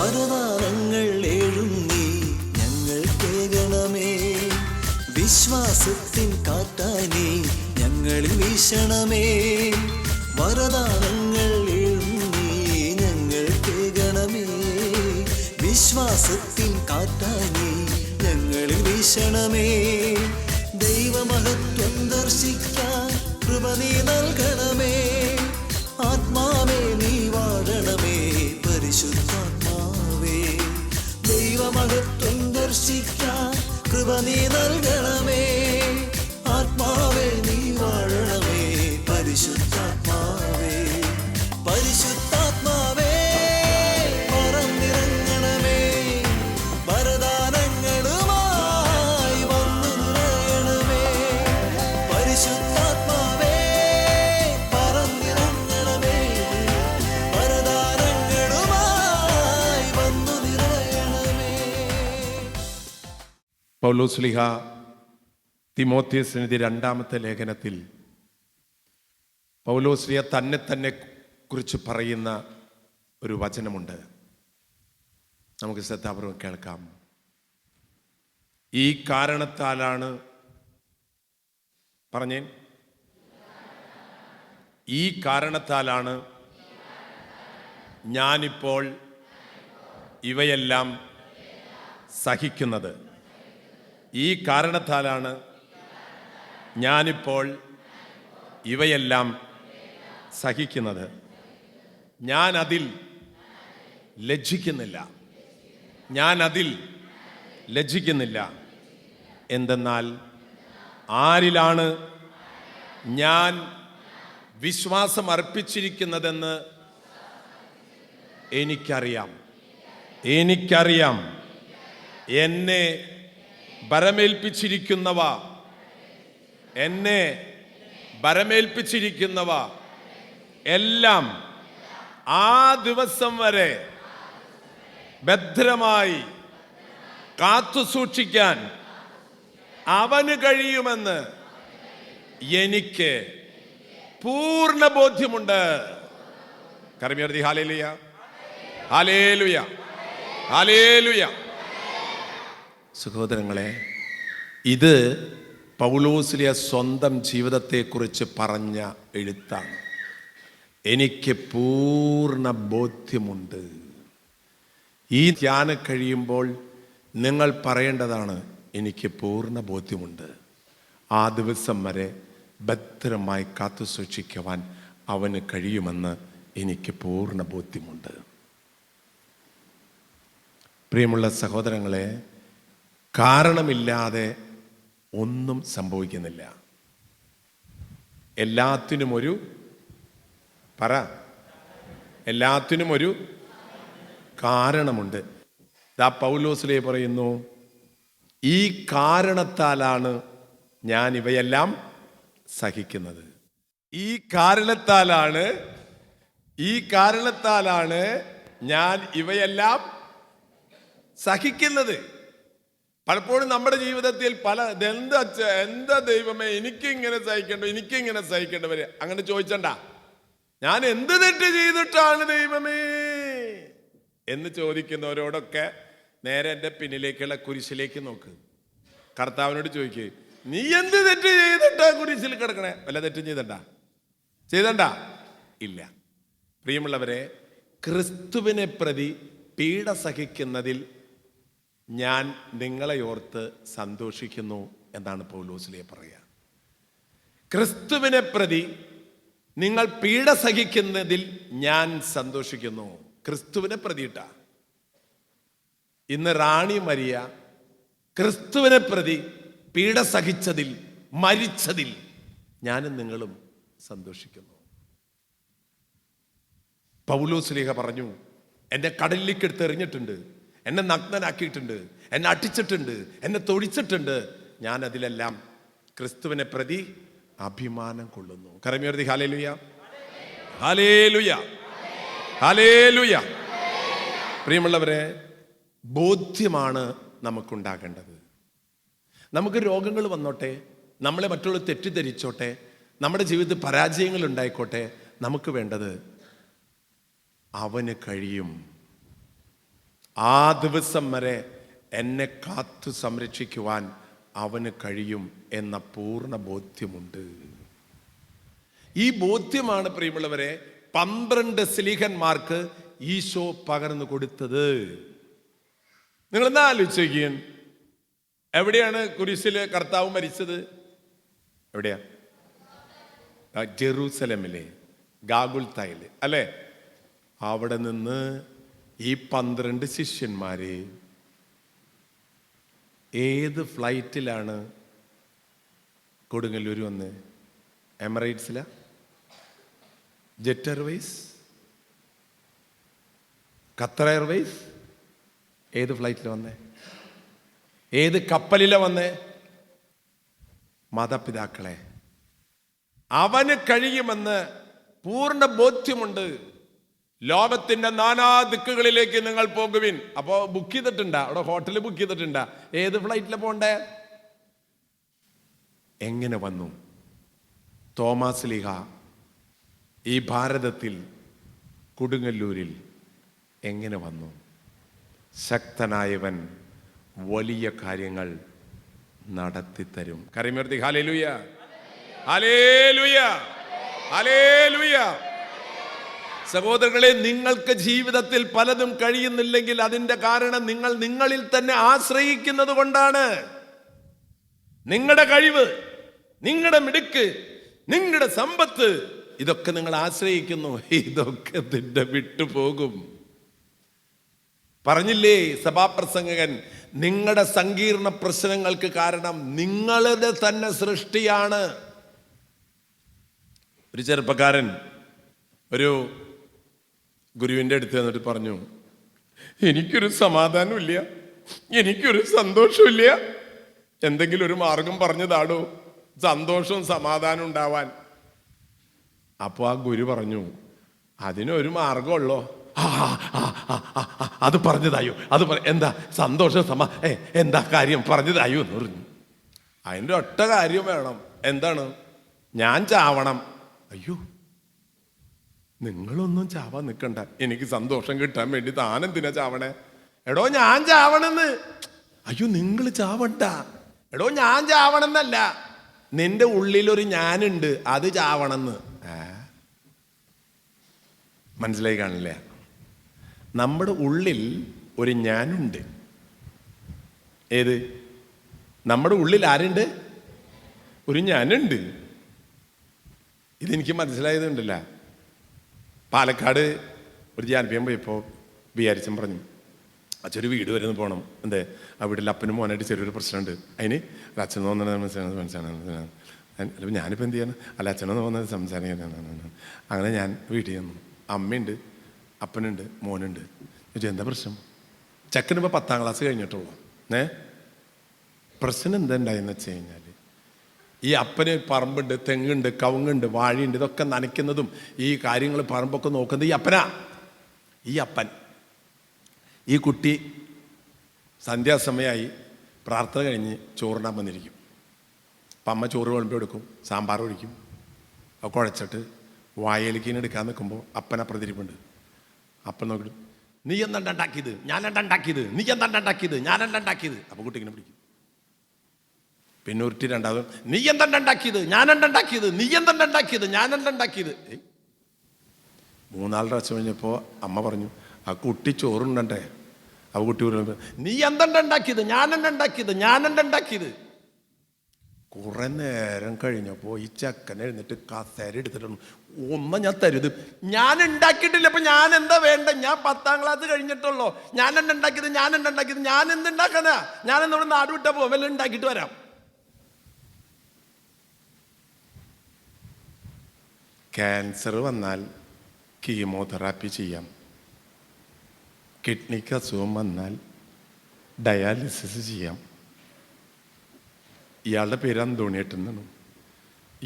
വരദാനങ്ങൾ ഏഴും നീ ഞങ്ങൾ കേൾക്കണമേ. വിശ്വാസത്തിൻ കാറ്റായി നീ ഞങ്ങളിൽ വീശണമേ. വരദാനങ്ങൾ ഏഴും നീ ഞങ്ങൾ കേൾക്കണമേ. വിശ്വാസത്തിൻ കാറ്റായി നീ ഞങ്ങളിൽ വീശണമേ. ദൈവമഹത്വം ദർശിക്കാൻ കൃപ നീ നൽകണമേ. ആത്മാവേ നീ വാഴണമേ പരിശുദ്ധാത്മാവേ. ദൈവമഹത്വം ദർശിക്കാൻ കൃപ നീ നൽകണമേ. ആത്മാവേ നീ വാഴണമേ പരിശുദ്ധാത്മാവേ. പരിശുദ്ധാത്മാവേ പറന്നിറങ്ങണമേ. വരദാനങ്ങളുമായി വന്നു നിറയണമേ. പരിശുദ്ധാത്മാവേ പറന്നിറങ്ങണമേ. വരദാനങ്ങളുമായി വന്നു നിറയണമേ. പൗലോസ്ലീഹ തിമോഥെയോസിനെതിരെ 2-ാമത്തെ ലേഖനത്തിൽ പൗലോസ്ലീഹ തന്നെ കുറിച്ച് പറയുന്ന ഒരു വചനമുണ്ട്. നമുക്ക് ശ്രദ്ധാപൂർവം കേൾക്കാം. ഈ കാരണത്താലാണ് പറഞ്ഞേ, ഈ കാരണത്താലാണ് ഞാനിപ്പോൾ ഇവയെല്ലാം സഹിക്കുന്നത്. ഈ കാരണത്താലാണ് ഞാനിപ്പോൾ ഇവയെല്ലാം സഹിക്കുന്നത്. ഞാൻ അതിൽ ലജ്ജിക്കുന്നില്ല. ഞാൻ അതിൽ ലജ്ജിക്കുന്നില്ല. എന്തെന്നാൽ ആരിലാണ് ഞാൻ വിശ്വാസം അർപ്പിച്ചിരിക്കുന്നതെന്ന് എനിക്കറിയാം. എന്നെ ഭരമേൽപ്പിച്ചിരിക്കുന്നവ എല്ലാം ആ ദിവസം വരെ ഭദ്രമായി കാത്തു സൂക്ഷിക്കാൻ അവന് കഴിയുമെന്ന് എനിക്ക് പൂർണ്ണ ബോധ്യമുണ്ട്. കരമേർത്തി ഹല്ലേലൂയ, ഹല്ലേലൂയ, ഹല്ലേലൂയ. സഹോദരങ്ങളെ, ഇത് പൗലോസ്ലീഹ സ്വന്തം ജീവിതത്തെക്കുറിച്ച് പറഞ്ഞ എഴുത്താണ്. എനിക്ക് പൂർണ്ണ ബോധ്യമുണ്ട്. ഈ ധ്യാനം കഴിയുമ്പോൾ നിങ്ങൾ പറയേണ്ടതാണ്, എനിക്ക് പൂർണ്ണ ബോധ്യമുണ്ട്. ആ ദിവസം വരെ ഭദ്രമായി കാത്തു സൂക്ഷിക്കുവാൻ അവന് കഴിയുമെന്ന് എനിക്ക് പൂർണ്ണ ബോധ്യമുണ്ട്. പ്രിയമുള്ള സഹോദരങ്ങളെ, കാരണമില്ലാതെ ഒന്നും സംഭവിക്കുന്നില്ല. എല്ലാത്തിനും ഒരു കാരണമുണ്ട്. ദാ പൗലോസ്ലീഹ പറയുന്നു, ഈ കാരണത്താലാണ് ഞാൻ ഇവയെല്ലാം സഹിക്കുന്നത്. ഈ കാരണത്താലാണ് ഞാൻ ഇവയെല്ലാം സഹിക്കുന്നത്. പലപ്പോഴും നമ്മുടെ ജീവിതത്തിൽ എന്താ ദൈവമേ എനിക്കിങ്ങനെ സഹിക്കേണ്ടവര് അങ്ങനെ ചോദിച്ചണ്ട. ഞാൻ എന്ത് തെറ്റ് ചെയ്തിട്ടാണ് ദൈവമേ എന്ന് ചോദിക്കുന്നവരോടൊക്കെ നേരെ എൻ്റെ പിന്നിലേക്കുള്ള കുരിശിലേക്ക് നോക്ക്. കർത്താവിനോട് ചോദിക്ക്, നീ എന്ത് തെറ്റ് ചെയ്തിട്ടാ കുരിശിൽ കിടക്കണേ? വല്ല തെറ്റും ചെയ്തണ്ട? ഇല്ല. പ്രിയമുള്ളവരെ, ക്രിസ്തുവിനെ പ്രതി പീഡ സഹിക്കുന്നതിൽ ഞാൻ നിങ്ങളെ ഓർത്ത് സന്തോഷിക്കുന്നു എന്നാണ് പൗലോസ്ലീഹ പറയുക. ക്രിസ്തുവിനെ പ്രതി നിങ്ങൾ പീഡ സഹിക്കുന്നതിൽ ഞാൻ സന്തോഷിക്കുന്നു. ക്രിസ്തുവിനെ പ്രതിയിട്ട ഇന്ന് റാണി മരിയ ക്രിസ്തുവിനെ പ്രതി പീഡ സഹിച്ചതിൽ, മരിച്ചതിൽ ഞാനും നിങ്ങളും സന്തോഷിക്കുന്നു. പൗലോസ്ലീഹ പറഞ്ഞു, എന്നെ കടലിലേക്ക് എടുത്ത് എറിഞ്ഞിട്ടുണ്ട്, എന്നെ നഗ്നനാക്കിയിട്ടുണ്ട്, എന്നെ അടിച്ചിട്ടുണ്ട്, എന്നെ തൊഴിച്ചിട്ടുണ്ട്. ഞാൻ അതിലെല്ലാം ക്രിസ്തുവിനെ പ്രതി അഭിമാനം കൊള്ളുന്നു. കരമുയർത്തി ഹല്ലേലൂയ, ഹല്ലേലൂയ, ഹല്ലേലൂയ. പ്രിയമുള്ളവരെ, ബോധ്യമാണ് നമുക്കുണ്ടാകേണ്ടത്. നമുക്ക് രോഗങ്ങൾ വന്നോട്ടെ, നമ്മളെ മറ്റുള്ളവർ തെറ്റിദ്ധരിച്ചോട്ടെ, നമ്മുടെ ജീവിതത്തിൽ പരാജയങ്ങൾ ഉണ്ടായിക്കോട്ടെ, നമുക്ക് വേണ്ടത് അവന് കഴിയും. ആ ദിവസം വരെ എന്നെ കാത്തു സംരക്ഷിക്കുവാൻ അവന് കഴിയും എന്ന പൂർണ്ണ ബോധ്യമുണ്ട്. ഈ ബോധ്യമാണ് പ്രിയമുള്ളവരെ 12 സ്ലീഹന്മാർക്ക് ഈശോ പകർന്നു കൊടുത്തത്. നിങ്ങളെന്നാ ആലോചിക്കുകയും, എവിടെയാണ് കുരിശില് കർത്താവ് മരിച്ചത്? എവിടെയാ? ജെറൂസലമിലെ ഗാഗുൽത്തായില് അല്ലേ? അവിടെ നിന്ന് ഈ 12 ശിഷ്യന്മാര് ഏത് ഫ്ലൈറ്റിലാണ് കൊടുങ്ങല്ലൂർ വന്ന്? എമിറേറ്റ്സിലാ? Jet airways? Qatar airways? ഏത് ഫ്ലൈറ്റിൽ വന്നേ? ഏത് കപ്പലിലാണ് വന്നേ? മാതാപിതാക്കളെ, അവന് കഴിയുമെന്ന് പൂർണ്ണ ബോധ്യമുണ്ട്. ലോകത്തിന്റെ നാനാ ദിക്കുകളിലേക്ക് നിങ്ങൾ പോകുവിൻ. അപ്പോ ബുക്ക് ചെയ്തിട്ടുണ്ടാ? അവിടെ ഹോട്ടൽ ബുക്ക് ചെയ്തിട്ടുണ്ടാ? ഏത് ഫ്ലൈറ്റിലാണ് പോണ്ടേ? എങ്ങനെ വന്നു? തോമാസ് ലീഹ ഈ ഭാരതത്തിൽ കൊടുങ്ങല്ലൂരിൽ എങ്ങനെ വന്നു? ശക്തനായവൻ വലിയ കാര്യങ്ങൾ നടത്തിത്തരും. കരമേർത്തി ഹല്ലേലൂയ, ഹല്ലേലൂയ, ഹല്ലേലൂയ. സഹോദരങ്ങളെ, നിങ്ങൾക്ക് ജീവിതത്തിൽ പലതും കഴിയുന്നില്ലെങ്കിൽ അതിന്റെ കാരണം നിങ്ങൾ നിങ്ങളിൽ തന്നെ ആശ്രയിക്കുന്നത് കൊണ്ടാണ്. നിങ്ങളുടെ കഴിവ്, നിങ്ങളുടെ മിടുക്ക്, നിങ്ങളുടെ സമ്പത്ത്, ഇതൊക്കെ നിങ്ങൾ ആശ്രയിക്കുന്നു. ഇതൊക്കെ നിന്റെ വിട്ടുപോകും. പറഞ്ഞില്ലേ സഭാപ്രസംഗകൻ, നിങ്ങളുടെ സങ്കീർണ പ്രശ്നങ്ങൾക്ക് കാരണം നിങ്ങളുടെ തന്നെ സൃഷ്ടിയാണ്. ഒരു ചെറുപ്പക്കാരൻ ഒരു ഗുരുവിൻ്റെ അടുത്ത് വന്നിട്ട് പറഞ്ഞു, എനിക്കൊരു സമാധാനമില്ല, എനിക്കൊരു സന്തോഷമില്ല, എന്തെങ്കിലും ഒരു മാർഗം പറഞ്ഞതാടോ സന്തോഷവും സമാധാനം ഉണ്ടാവാൻ. അപ്പൊ ആ ഗുരു പറഞ്ഞു, അതിനൊരു മാർഗമുള്ളോ? അത് പറഞ്ഞതായോ? അത് എന്താ സന്തോഷം എന്താ കാര്യം പറഞ്ഞതായോ എന്ന് പറഞ്ഞു. അതിൻ്റെ ഒറ്റ കാര്യം വേണം. എന്താണ്? ഞാൻ ചാവണം. അയ്യോ, നിങ്ങളൊന്നും ചാവാൻ നിൽക്കണ്ട, എനിക്ക് സന്തോഷം കിട്ടാൻ വേണ്ടി താനെന്തിനാ ചാവണേ? എടോ ഞാൻ ചാവണെന്ന്. അയ്യോ, നിങ്ങൾ ചാവണ്ട. എടോ ഞാൻ ചാവണമെന്നല്ല, നിന്റെ ഉള്ളിലൊരു ഞാനുണ്ട്, അത് ചാവണമെന്ന്. മനസ്സിലായി കാണില്ല? നമ്മുടെ ഉള്ളിൽ ഒരു ഞാനുണ്ട്. ഏത്? നമ്മുടെ ഉള്ളിൽ ആരുണ്ട്? ഒരു ഞാനുണ്ട്. ഇതെനിക്ക് മനസ്സിലായതുണ്ടല്ല. പാലക്കാട് ഒരു ജാൻപിയം പോയപ്പോൾ വിചാരിച്ചും പറഞ്ഞു, അച്ഛനൊരു വീട് വരെ ഒന്ന് പോകണം. എന്തേ? ആ വീട്ടിൽ അപ്പനും മോനായിട്ട് ചെറിയൊരു പ്രശ്നമുണ്ട്. അതിന് അച്ഛനോ വന്നത് മനസ്സിലാണ്. അല്ല ഞാനിപ്പോൾ എന്ത് ചെയ്യണം? അല്ല അച്ഛനോ വന്നത് സംസാരിക്കാൻ. അങ്ങനെ ഞാൻ വീട്ടിൽ ചെന്നു. അമ്മയുണ്ട്, അപ്പനുണ്ട്, മോനുണ്ട്. ചോദിച്ചാൽ എന്താ പ്രശ്നം? ചെക്കനിപ്പോൾ 10ാം ക്ലാസ് കഴിഞ്ഞിട്ടുള്ളൂ. പ്രശ്നം എന്താ ഉണ്ടായെന്ന് വെച്ച് കഴിഞ്ഞാൽ, ഈ അപ്പന് പറമ്പുണ്ട്, തെങ്ങുണ്ട്, കവുങ്ങുണ്ട്, വാഴയുണ്ട്, ഇതൊക്കെ നനയ്ക്കുന്നതും ഈ കാര്യങ്ങൾ പറമ്പൊക്കെ നോക്കുന്നത് ഈ അപ്പനാ. ഈ അപ്പൻ ഈ കുട്ടി സന്ധ്യാസമയമായി പ്രാർത്ഥന കഴിഞ്ഞ് ചോറിനാൻ വന്നിരിക്കും. അപ്പം അമ്മ ചോറ് വിളമ്പി എടുക്കും, സാമ്പാർ ഒഴിക്കും. അത് കുഴച്ചിട്ട് വായലിക്കീന് എടുക്കാൻ നിൽക്കുമ്പോൾ അപ്പൻ അപ്പുറത്തിരിപ്പുണ്ട്. അപ്പൻ നോക്കിയിട്ട്, നീ എന്താ ഉണ്ടാക്കിയത്? ഞാനെന്താ ഉണ്ടാക്കിയത്? നീ എന്താ ഉണ്ടാക്കിയത്? ഞാനെന്താ ഉണ്ടാക്കിയത്? അപ്പോൾ കുട്ടി ഇങ്ങനെ പിടിക്കും. പിന്നെ ഉരുട്ടി രണ്ടാമത്, നീ എന്താ ഉണ്ടാക്കിയത്? ഞാനെന്താ ഉണ്ടാക്കിയത്? നീ എന്താ ഉണ്ടാക്കിയത്? ഞാനെന്താ ഉണ്ടാക്കിയത്? 3-4 പ്രാവശ്യം കഴിഞ്ഞപ്പോൾ അമ്മ പറഞ്ഞു, ആ കുട്ടി ചോറുണ്ടേ. ആ കുട്ടി പറഞ്ഞു, നീ എന്താ ഉണ്ടാക്കിയത്? ഞാനെന്താ ഉണ്ടാക്കിയത്? ഞാനെന്താ ഉണ്ടാക്കിയത്? കുറെ നേരം കഴിഞ്ഞപ്പോൾ ഈ ചെക്കൻ എഴുന്നിട്ട് കസേര എടുത്തിട്ടുണ്ട്. ഒന്നും ഞാൻ തരുത്, ഞാൻ ഉണ്ടാക്കിയിട്ടില്ല. അപ്പൊ ഞാൻ എന്താ വേണ്ട? ഞാൻ 10ാം ക്ലാസ് കഴിഞ്ഞിട്ടുള്ളൂ. ഞാൻ എന്താ ഉണ്ടാക്കിയത്? ഞാൻ എന്താ ഉണ്ടാക്കിയത്? ഞാൻ എന്തുണ്ടാക്കാനാ? ഞാൻ എന്നോട് നാട് വിട്ടാ പോവാം, വല്ലതും ഉണ്ടാക്കിയിട്ട് വരാം. ക്യാൻസർ വന്നാൽ കീമോതെറാപ്പി ചെയ്യാം. കിഡ്നിക്ക് അസുഖം വന്നാൽ ഡയാലിസിസ് ചെയ്യാം. ഇയാളുടെ പേര് അന്തോണിയേട്ടൻ എന്നാണ്.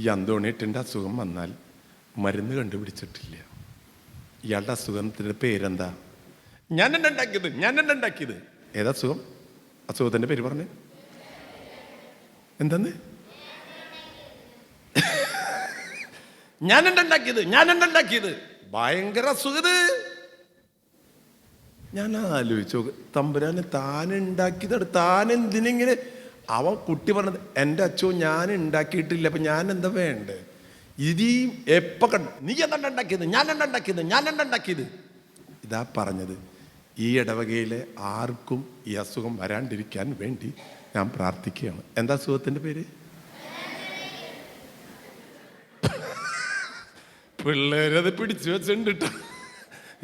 ഈ അന്തോണിയേട്ടൻ്റെ അസുഖം വന്നാൽ മരുന്ന് കണ്ടുപിടിച്ചിട്ടില്ല. ഇയാളുടെ അസുഖത്തിൻ്റെ പേരെന്താ? ഞാൻ എന്താ ഉണ്ടാക്കിയത്? ഞാൻ എന്താ ഉണ്ടാക്കിയത്? ഏതാ അസുഖം? അസുഖത്തിൻ്റെ പേര് പറഞ്ഞേ. എന്താന്ന്? ഞാൻ എന്താ ഉണ്ടാക്കിയത്? ഞാൻ എന്താ ഉണ്ടാക്കിയത്? ഭയങ്കര അസുഖത്. ഞാൻ ആലോചിച്ചു, തമ്പുരാന് താൻ ഉണ്ടാക്കിയതാണ്, താൻ എന്തിനിങ്ങനെ. അവൻ കുട്ടി പറഞ്ഞത്, എൻ്റെ അച്ഛോ ഞാൻ ഉണ്ടാക്കിയിട്ടില്ല, അപ്പം ഞാൻ എന്താ വേണ്ടേ? ഇതീ എപ്പോൾ കണ്ടു നീ എന്താ ഉണ്ടാക്കിയത്, ഞാൻ എന്താ ഉണ്ടാക്കിയത്, ഞാൻ എന്താ ഉണ്ടാക്കിയത്. ഇതാ പറഞ്ഞത്. ഈ ഇടവകയിലെ ആർക്കും ഈ അസുഖം വരാണ്ടിരിക്കാൻ വേണ്ടി ഞാൻ പ്രാർത്ഥിക്കുകയാണ്. എന്താ അസുഖത്തിൻ്റെ പേര്? പിള്ളേരത് പിടിച്ചു വെച്ചിട്ടുണ്ട് കേട്ടോ.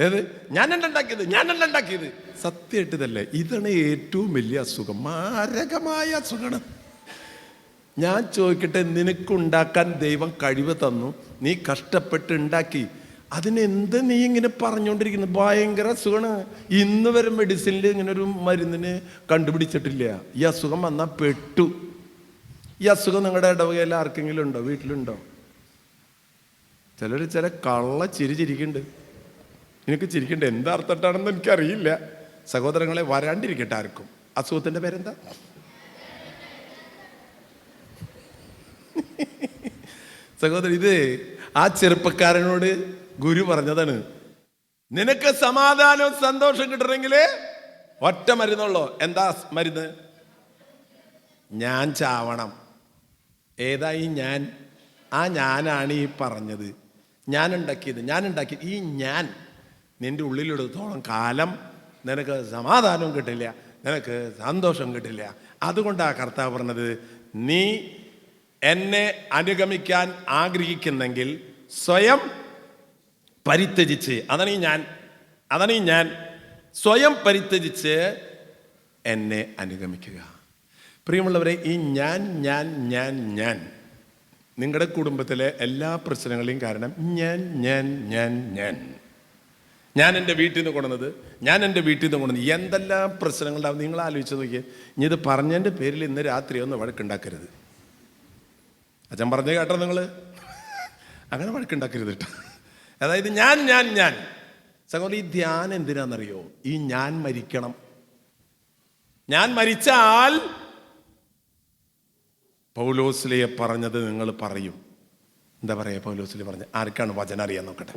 ഏത് ഞാൻ എന്താ ഉണ്ടാക്കിയത്, ഞാൻ എന്താ ഉണ്ടാക്കിയത്. സത്യമായിട്ട് ഇതല്ലേ, ഇതാണ് ഏറ്റവും വലിയ അസുഖം, മാരകമായ അസുഖമാണ്. ഞാൻ ചോദിക്കട്ടെ, നിനക്കുണ്ടാക്കാൻ ദൈവം കഴിവ് തന്നു, നീ കഷ്ടപ്പെട്ട് ഉണ്ടാക്കി, അതിനെന്ത് നീ ഇങ്ങനെ പറഞ്ഞുകൊണ്ടിരിക്കുന്നത്? ഭയങ്കര അസുഖമാണ്. ഇന്ന് വരെ മെഡിസിനിൽ ഇങ്ങനെ ഒരു മരുന്നിന് കണ്ടുപിടിച്ചിട്ടില്ല. ഈ അസുഖം വന്നാൽ പെട്ടു. ഈ അസുഖം നിങ്ങളുടെ ഇടവകയിൽ ആർക്കെങ്കിലും ഉണ്ടോ, വീട്ടിലുണ്ടോ? ചില കള്ള ചിരിക്കുന്നുണ്ട്. എനിക്ക് ചിരിക്കണ്ട, എന്താ അർത്ഥത്താണെന്ന് എനിക്കറിയില്ല. സഹോദരങ്ങളെ, വരാണ്ടിരിക്കട്ടെ ആർക്കും. അസുഖത്തിൻ്റെ പേരെന്താ? സഹോദരൻ, ഇത് ആ ചെറുപ്പക്കാരനോട് ഗുരു പറഞ്ഞതാണ്. നിനക്ക് സമാധാനവും സന്തോഷം കിട്ടണമെങ്കിൽ ഒറ്റ മരുന്നുള്ളൂ. എന്താ മരുന്ന്? ഞാൻ ചാവണം. ഏതായി ഞാൻ? ആ ഞാനാണ് ഈ പറഞ്ഞത്. ഞാൻ ഉണ്ടാക്കി. ഈ ഞാൻ നിന്റെ ഉള്ളിലെടുത്തോളം കാലം നിനക്ക് സമാധാനവും കിട്ടില്ല, നിനക്ക് സന്തോഷം കിട്ടില്ല. അതുകൊണ്ടാണ് കർത്താവ് പറഞ്ഞത്, നീ എന്നെ അനുഗമിക്കാൻ ആഗ്രഹിക്കുന്നെങ്കിൽ സ്വയം പരിത്യജിച്ച്, അതാണ് ഈ ഞാൻ സ്വയം പരിത്യജിച്ച് എന്നെ അനുഗമിക്കുക. പ്രിയമുള്ളവരെ, ഈ ഞാൻ നിങ്ങളുടെ കുടുംബത്തിലെ എല്ലാ പ്രശ്നങ്ങളെയും കാരണം ഞാൻ എൻ്റെ വീട്ടിൽ നിന്ന് കൊണ്ടുവന്നത്, എന്തെല്ലാം പ്രശ്നങ്ങളുണ്ടാവും നിങ്ങൾ ആലോചിച്ച് നോക്കിയേ. ഇനി ഇത് പറഞ്ഞതിൻ്റെ പേരിൽ ഇന്ന് രാത്രി ഒന്ന് വഴക്കുണ്ടാക്കരുത്. അച്ഛൻ പറഞ്ഞേ കേട്ടോ, നിങ്ങൾ അങ്ങനെ വഴക്കുണ്ടാക്കരുത് കേട്ടോ. അതായത് ഞാൻ സഹോദരൻ, ഈ ധ്യാനം എന്തിനാണെന്നറിയോ? ഈ ഞാൻ മരിക്കണം. ഞാൻ മരിച്ചാൽ പൗലോസ്ലിയെ പറഞ്ഞത് നിങ്ങൾ പറയും. എന്താ പറയുക പൗലോസ്ലി പറഞ്ഞ? ആർക്കാണ് വചനം അറിയാൻ നോക്കട്ടെ.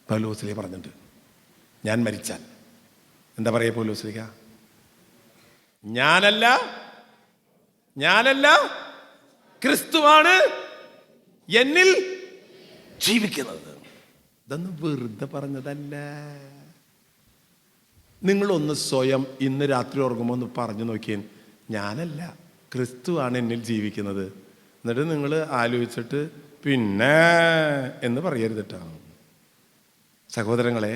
പൗലോസ്ലി പറഞ്ഞിട്ട് ഞാൻ മരിച്ചാൽ എന്താ പറയുക പൗലോസ്ലിക? ഞാനല്ല ക്രിസ്തുവാണ് എന്നിൽ ജീവിക്കുന്നത്. ഇതൊന്നും വെറുതെ പറഞ്ഞതല്ല. നിങ്ങളൊന്ന് സ്വയം ഇന്ന് രാത്രി ഉറങ്ങുമ്പോൾ ഒന്ന് പറഞ്ഞു നോക്കിയേ, ഞാനല്ല ക്രിസ്തുവാണ് എന്നിൽ ജീവിക്കുന്നത്. എന്നിട്ട് നിങ്ങൾ ആലോചിച്ചിട്ട് പിന്നെ എന്ന് പറയരുത് കേട്ടോ. സഹോദരങ്ങളെ,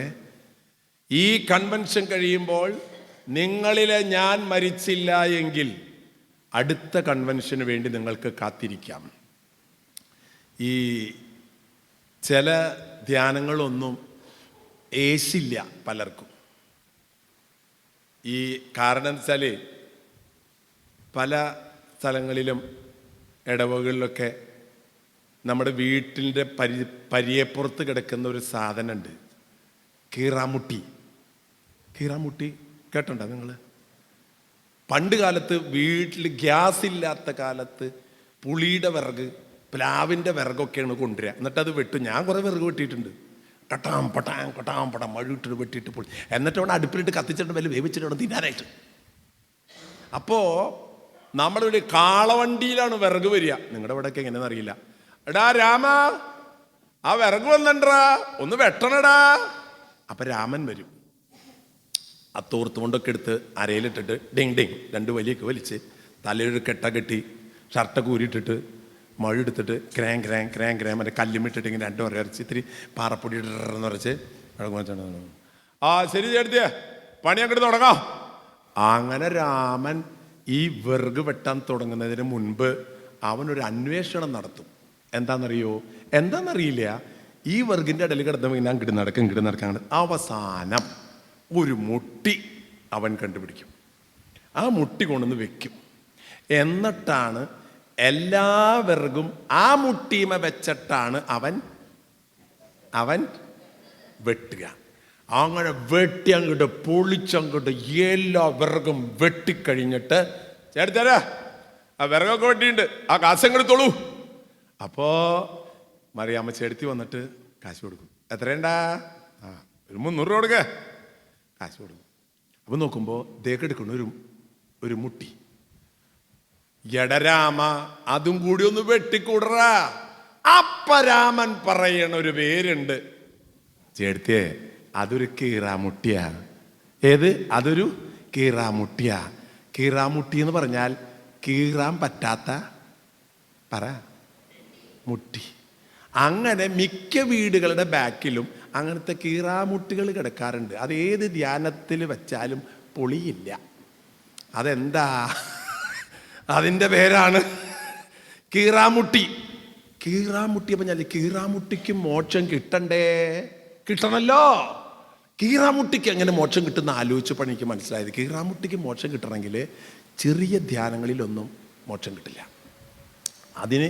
ഈ കൺവെൻഷൻ കഴിയുമ്പോൾ നിങ്ങളിലെ ഞാൻ മരിച്ചില്ല എങ്കിൽ അടുത്ത കൺവെൻഷന് വേണ്ടി നിങ്ങൾക്ക് കാത്തിരിക്കാം. ഈ ചില ധ്യാനങ്ങളൊന്നും ഏശില്ല പലർക്കും. ഈ കാരണം എന്ന് വെച്ചാൽ പല സ്ഥലങ്ങളിലും ഇടവകളിലൊക്കെ നമ്മുടെ വീട്ടിൻ്റെ പരിയപ്പുറത്ത് കിടക്കുന്ന ഒരു സാധനമുണ്ട്, കീറാമുട്ടി കേട്ടുണ്ടോ നിങ്ങൾ? പണ്ട് കാലത്ത് വീട്ടിൽ ഗ്യാസ് ഇല്ലാത്ത കാലത്ത് പുളിയുടെ വിറക്, പ്ലാവിൻ്റെ വിറകൊക്കെയാണ് കൊണ്ടുവരിക. എന്നിട്ടത് വെട്ടും. ഞാൻ കുറേ വിറക് വെട്ടിയിട്ടുണ്ട്. കട്ടാം പട്ടാം മഴുവിട്ടിട്ട് വെട്ടിയിട്ട് പൊളി. എന്നിട്ട് വേണം അടുപ്പിലിട്ട് കത്തിച്ചിട്ട് വല്ല വേവിച്ചിട്ട് വേണം തിന്നാനായിട്ട്. അപ്പോൾ നമ്മുടെ കാളവണ്ടിയിലാണ് വിറക് വരിക. നിങ്ങളുടെ ഇവിടെയൊക്കെ എങ്ങനെയെന്ന് അറിയില്ല. എടാ രാമ, ആ വിറക് വന്നിട്ടാ, ഒന്ന് വെട്ടണടാ. അപ്പം രാമൻ വരും. ആ തോർത്ത് കൊണ്ടൊക്കെ എടുത്ത് അരയിലിട്ടിട്ട് ഡിങ് രണ്ട് വലിയൊക്കെ വലിച്ച് തലയൊരു കെട്ട കെട്ടി ഷർട്ടൊക്കെ ഊരിയിട്ടിട്ട് മഴെടുത്തിട്ട് ക്രാങ് മറ്റേ കല്ലുമിട്ടിട്ട് ഇങ്ങനെ രണ്ടും അരച്ച് ഇത്തിരി പാറപ്പൊടി ഇടന്ന് ഉരച്ച് ആ ശരി ചേർത്തിയ പണി അങ്ങോട്ട് തുടങ്ങാം. അങ്ങനെ രാമൻ ഈ വിറക് വെട്ടാൻ തുടങ്ങുന്നതിന് മുൻപ് അവനൊരു അന്വേഷണം നടത്തും. എന്താണെന്നറിയില്ല. ഈ വിറകിൻ്റെ ഇടയിൽ കിടന്നപ്പോൾ ഇങ്ങനെ ഇങ്ങോട്ട് നടക്കാൻ അവസാനം ഒരു മുട്ടി അവൻ കണ്ടുപിടിക്കും. ആ മുട്ടി കൊണ്ടുവന്ന് വെക്കും. എന്നിട്ടാണ് എല്ലാ വിറകും ആ മുട്ടിമ വെച്ചിട്ടാണ് അവൻ വെട്ടുക. അങ്ങനെ വെട്ടി അങ്ങോട്ട് പൊളിച്ചങ്ങോട്ട് എല്ലാ വിറകും വെട്ടിക്കഴിഞ്ഞിട്ട് ചേർത്തരാ ആ വിറകൊക്കെ വെട്ടിയുണ്ട്, ആ കാശെടുത്തോളൂ. അപ്പോൾ മറിയാമ്മ ചേർത്തി വന്നിട്ട് കാശ് കൊടുക്കും. എത്രയുണ്ടാ? ഒരു 300 രൂപ കൊടുക്ക. കാശ് കൊടുക്കും. അപ്പം നോക്കുമ്പോൾ ദേഹം എടുക്കുന്ന ഒരു മുട്ടി. എടരാമ, അതും കൂടി ഒന്ന് വെട്ടിക്കൂടറ. അപ്പരാമൻ പറയണ ഒരു പേരുണ്ട്. ചേർത്തിയേ, അതൊരു കീറാമുട്ടിയാ. ഏത്? അതൊരു കീറാമുട്ടിയാ. കീറാമുട്ടി എന്ന് പറഞ്ഞാൽ കീറാൻ പറ്റാത്ത മുട്ടി. അങ്ങനെ മിക്ക വീടുകളുടെ ബാക്കിലും അങ്ങനത്തെ കീറാമുട്ടികൾ കിടക്കാറുണ്ട്. അത് ഏത് ധ്യാനത്തിൽ വെച്ചാലും പൊളിയില്ല. അതെന്താ? അതിൻ്റെ പേരാണ് കീറാമുട്ടി. കീറാമുട്ടി പറഞ്ഞാൽ കീറാമുട്ടിക്ക് മോക്ഷം കിട്ടണമല്ലോ. കീറാമുട്ടിക്ക് എങ്ങനെ മോക്ഷം കിട്ടുന്ന ആലോചിച്ചപ്പോൾ എനിക്ക് മനസ്സിലായത്, കീറാമുട്ടിക്ക് മോക്ഷം കിട്ടണമെങ്കിൽ ചെറിയ ധ്യാനങ്ങളിലൊന്നും മോക്ഷം കിട്ടില്ല. അതിന്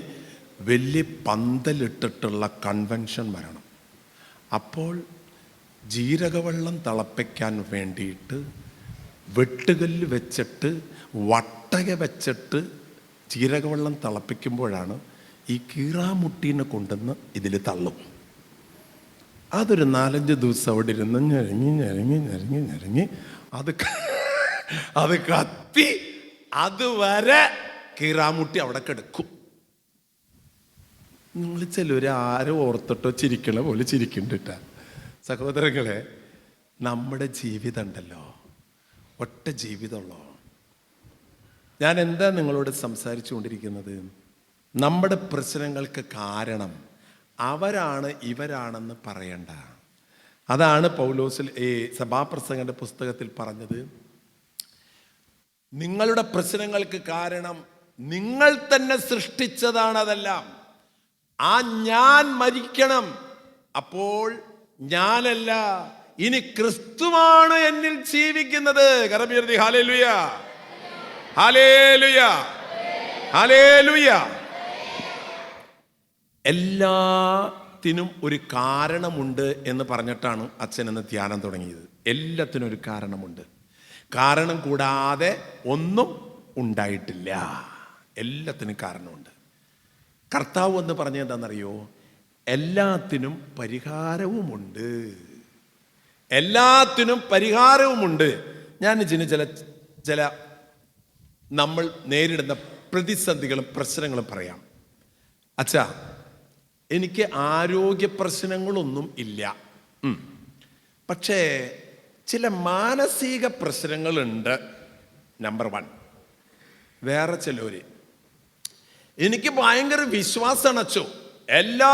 വലിയ പന്തലിട്ടിട്ടുള്ള കൺവെൻഷൻ വരണം. അപ്പോൾ ജീരകവെള്ളം തിളപ്പിക്കാൻ വേണ്ടിയിട്ട് വെട്ടുകല്ല് വെച്ചിട്ട് വട്ടക വെച്ചിട്ട് ജീരകവെള്ളം തിളപ്പിക്കുമ്പോഴാണ് ഈ കീറാമുട്ടീനെ കൊണ്ടുവന്ന് ഇതിൽ തള്ളും. അതൊരു 4-5 ദിവസം അവിടെ ഇരുന്ന് ഞെരങ്ങി അത് കത്തി അതുവരെ കീറാമുട്ടി അവിടെ കിടക്കും. നിങ്ങൾ ചിലർ ആരും ഓർത്തിട്ടോ ചിരിക്കണ പോലെ ചിരിക്കണ്ടിട്ട സഹോദരങ്ങളെ, നമ്മുടെ ജീവിതം ഉണ്ടല്ലോ, ഒറ്റ ജീവിതമുള്ളോ. ഞാൻ എന്താ നിങ്ങളോട് സംസാരിച്ചു കൊണ്ടിരിക്കുന്നത്? നമ്മുടെ പ്രശ്നങ്ങൾക്ക് കാരണം അവരാണ് ഇവരാണെന്ന് പറയണ്ട. അതാണ് പൗലോസിൽ ഈ സഭാപ്രസംഗന്റെ പുസ്തകത്തിൽ പറഞ്ഞത്. നിങ്ങളുടെ പ്രശ്നങ്ങൾക്ക് കാരണം നിങ്ങൾ തന്നെ സൃഷ്ടിച്ചതാണ്. അതെല്ലാം ആ ഞാൻ മരിക്കണം. അപ്പോൾ ഞാനല്ല, ഇനി ക്രിസ്തുവാണ് എന്നിൽ ജീവിക്കുന്നത്. കരമുയർത്തി ഹല്ലേലൂയ, ഹല്ലേലൂയ, ഹല്ലേലൂയ. എല്ലാത്തിനും ഒരു കാരണമുണ്ട് എന്ന് പറഞ്ഞിട്ടാണ് അച്ഛൻ ഇന്ന് ധ്യാനം തുടങ്ങിയത്. എല്ലാത്തിനും ഒരു കാരണമുണ്ട്. കാരണം കൂടാതെ ഒന്നും ഉണ്ടായിട്ടില്ല. എല്ലാത്തിനും കാരണമുണ്ട്. കർത്താവ് എന്ന് പറഞ്ഞത് എന്താണെന്നറിയോ? എല്ലാത്തിനും പരിഹാരവുമുണ്ട്. എല്ലാത്തിനും പരിഹാരവുമുണ്ട്. ഞാൻ ചില നമ്മൾ നേരിടുന്ന പ്രതിസന്ധികളും പ്രശ്നങ്ങളും പറയാം. അച്ഛാ, എനിക്ക് ആരോഗ്യ പ്രശ്നങ്ങളൊന്നും ഇല്ല, പക്ഷേ ചില മാനസിക പ്രശ്നങ്ങളുണ്ട്. നമ്പർ 1. വേറെ ചിലര്, എനിക്ക് ഭയങ്കര വിശ്വാസമാണ് അച്ചോ, എല്ലാ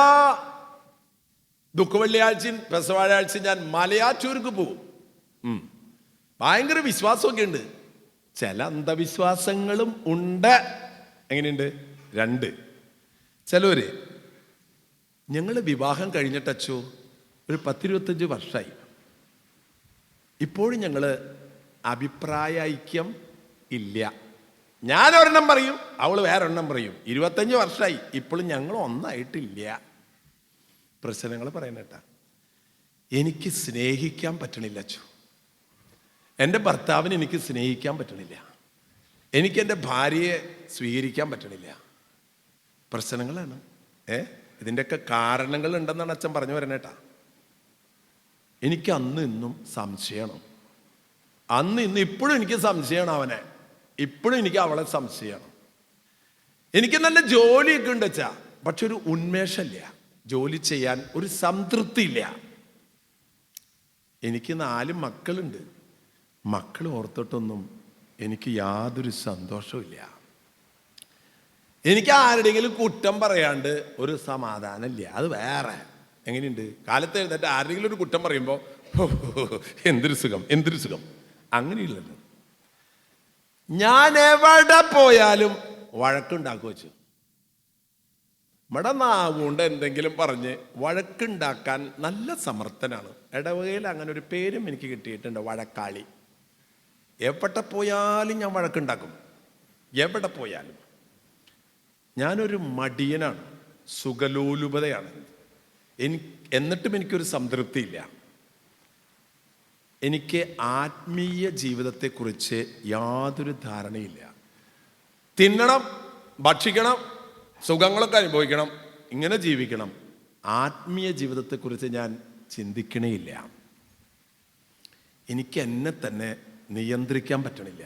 ദുഃഖവെള്ളിയാഴ്ചയും പെസവാഴാഴ്ചയും ഞാൻ മലയാറ്റൂർക്ക് പോകും, ഭയങ്കര വിശ്വാസമൊക്കെ ഉണ്ട്. ചില അന്ധവിശ്വാസങ്ങളും ഉണ്ട്. എങ്ങനെയുണ്ട്? 2. ചിലവര്, ഞങ്ങൾ വിവാഹം കഴിഞ്ഞിട്ടച്ചോ ഒരു 10-25 വർഷമായി, ഇപ്പോഴും ഞങ്ങൾ അഭിപ്രായ ഐക്യം ഇല്ല. ഞാൻ ഒരെണ്ണം പറയും, അവൾ വേറൊരെണ്ണം പറയും. 25 വർഷമായി, ഇപ്പോഴും ഞങ്ങൾ ഒന്നായിട്ടില്ല. പ്രശ്നങ്ങൾ പറയുന്നേട്ടാ. എനിക്ക് സ്നേഹിക്കാൻ പറ്റണില്ല അച്ചു. എൻ്റെ ഭർത്താവിന് എനിക്ക് സ്നേഹിക്കാൻ പറ്റണില്ല. എനിക്ക് എൻ്റെ ഭാര്യയെ സ്വീകരിക്കാൻ പറ്റണില്ല. പ്രശ്നങ്ങളാണ്. ഇതിൻ്റെയൊക്കെ കാരണങ്ങൾ ഉണ്ടെന്നാണ് അച്ഛൻ പറഞ്ഞു വരണേട്ടാ. എനിക്ക് അന്ന് ഇന്നും സംശയമാണ്. അന്ന് ഇന്ന് ഇപ്പോഴും എനിക്ക് സംശയമാണ് അവനെ. ഇപ്പോഴും എനിക്ക് അവളെ സംശയമാണ്. എനിക്ക് നല്ല ജോലിയൊക്കെ ഉണ്ട് അച്ഛാ, പക്ഷെ ഒരു ഉന്മേഷമില്ല. ജോലി ചെയ്യാൻ ഒരു സംതൃപ്തി ഇല്ല. എനിക്ക് 4 മക്കളുണ്ട്. മക്കൾ ഓർത്തിട്ടൊന്നും എനിക്ക് യാതൊരു സന്തോഷവും ഇല്ല. എനിക്ക് ആരുടെയെങ്കിലും കുറ്റം പറയാണ്ട് ഒരു സമാധാനമില്ല. അത് വേറെ. എങ്ങനെയുണ്ട്? കാലത്ത് എഴുന്നേറ്റ് ആരുടെയെങ്കിലും ഒരു കുറ്റം പറയുമ്പോൾ എന്തൊരു സുഖം, എന്തൊരു സുഖം. അങ്ങനെയില്ലല്ലോ. ഞാൻ എവിടെ പോയാലും വഴക്കുണ്ടാക്കുക വെച്ചു. ഇവിടെ നാവുകൊണ്ട് എന്തെങ്കിലും പറഞ്ഞ് വഴക്കുണ്ടാക്കാൻ നല്ല സമർത്ഥനാണ്. ഇടവകയിൽ അങ്ങനെ ഒരു പേരും എനിക്ക് കിട്ടിയിട്ടുണ്ട്, വഴക്കാളി. എവിടെ പോയാലും ഞാൻ വഴക്കുണ്ടാക്കും. എവിടെ പോയാലും ഞാനൊരു മടിയനാണ്, സുഖലോലുപതയാണ്. എന്നിട്ടും എനിക്കൊരു സംതൃപ്തിയില്ല. എനിക്ക് ആത്മീയ ജീവിതത്തെക്കുറിച്ച് യാതൊരു ധാരണയില്ല. തിന്നണം, ഭക്ഷിക്കണം, സുഖങ്ങളൊക്കെ അനുഭവിക്കണം, ഇങ്ങനെ ജീവിക്കണം. ആത്മീയ ജീവിതത്തെക്കുറിച്ച് ഞാൻ ചിന്തിക്കണേയില്ല. എനിക്ക് എന്നെ തന്നെ നിയന്ത്രിക്കാൻ പറ്റണില്ല.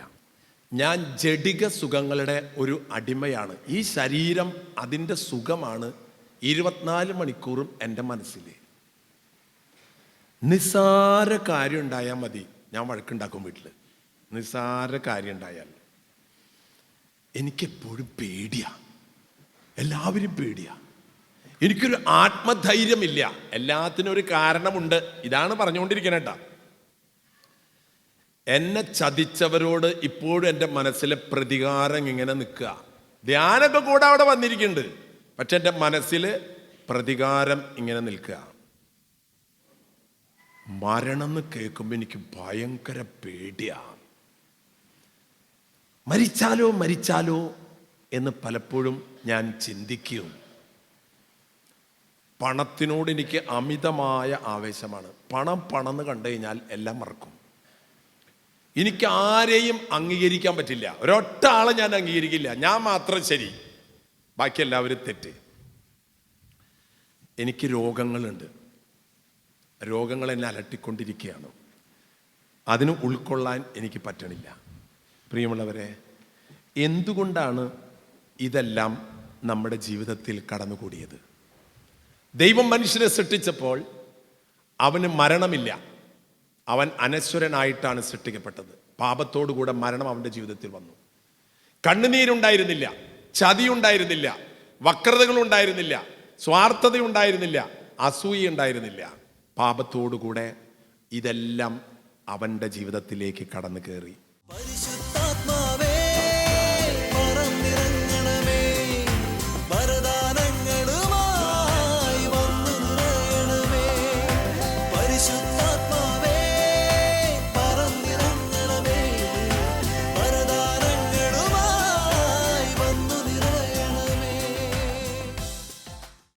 ഞാൻ ജഡിക സുഖങ്ങളുടെ ഒരു അടിമയാണ്. ഈ ശരീരം അതിൻ്റെ സുഖമാണ് 24 മണിക്കൂറും എൻ്റെ മനസ്സിൽ. നിസ്സാര കാര്യം ഉണ്ടായാൽ മതി, ഞാൻ വഴക്കുണ്ടാക്കും വീട്ടിൽ. നിസ്സാര കാര്യം ഉണ്ടായാൽ എനിക്കെപ്പോഴും പേടിയാ, എല്ലാവരും പേടിയാ. എനിക്കൊരു ആത്മധൈര്യമില്ല. എല്ലാത്തിനും ഒരു കാരണമുണ്ട്. ഇതാണ് പറഞ്ഞുകൊണ്ടിരിക്കണ കേട്ടാ. എന്നെ ചതിച്ചവരോട് ഇപ്പോഴും എൻ്റെ മനസ്സിലെ പ്രതികാരം ഇങ്ങനെ നിൽക്കുക. ധ്യാനമൊക്കെ കൂടെ അവിടെ വന്നിരിക്കുന്നുണ്ട്, പക്ഷെ എൻ്റെ മനസ്സിൽ പ്രതികാരം ഇങ്ങനെ നിൽക്കുക. മരണം എന്ന് കേൾക്കുമ്പോൾ എനിക്ക് ഭയങ്കര പേടിയാ. മരിച്ചാലോ മരിച്ചാലോ എന്ന് പലപ്പോഴും ഞാൻ ചിന്തിക്കും. പണത്തിനോട് എനിക്ക് അമിതമായ ആവേശമാണ്. പണം എന്ന് കണ്ടു കഴിഞ്ഞാൽ എല്ലാം മറക്കും. എനിക്ക് ആരെയും അംഗീകരിക്കാൻ പറ്റില്ല. ഒരൊറ്റ ആളെ ഞാൻ അംഗീകരിക്കില്ല. ഞാൻ മാത്രം ശരി, ബാക്കി എല്ലാവരും തെറ്റ്. എനിക്ക് രോഗങ്ങളുണ്ട്. രോഗങ്ങൾ എന്നെ അലട്ടിക്കൊണ്ടിരിക്കുകയാണ്. അതിന് ഉൾക്കൊള്ളാൻ എനിക്ക് പറ്റണില്ല. പ്രിയമുള്ളവരെ, എന്തുകൊണ്ടാണ് ഇതെല്ലാം നമ്മുടെ ജീവിതത്തിൽ കടന്നുകൂടിയത്? ദൈവം മനുഷ്യനെ സൃഷ്ടിച്ചപ്പോൾ അവന് മരണമില്ല. അവൻ അനശ്വരനായിട്ടാണ് സൃഷ്ടിക്കപ്പെട്ടത്. പാപത്തോടുകൂടെ മരണം അവൻ്റെ ജീവിതത്തിൽ വന്നു. കണ്ണുനീരുണ്ടായിരുന്നില്ല, ചതിയുണ്ടായിരുന്നില്ല, വക്രതകളുണ്ടായിരുന്നില്ല, സ്വാർത്ഥതയുണ്ടായിരുന്നില്ല, അസൂയ ഉണ്ടായിരുന്നില്ല. പാപത്തോടുകൂടെ ഇതെല്ലാം അവൻ്റെ ജീവിതത്തിലേക്ക് കടന്നു കയറി.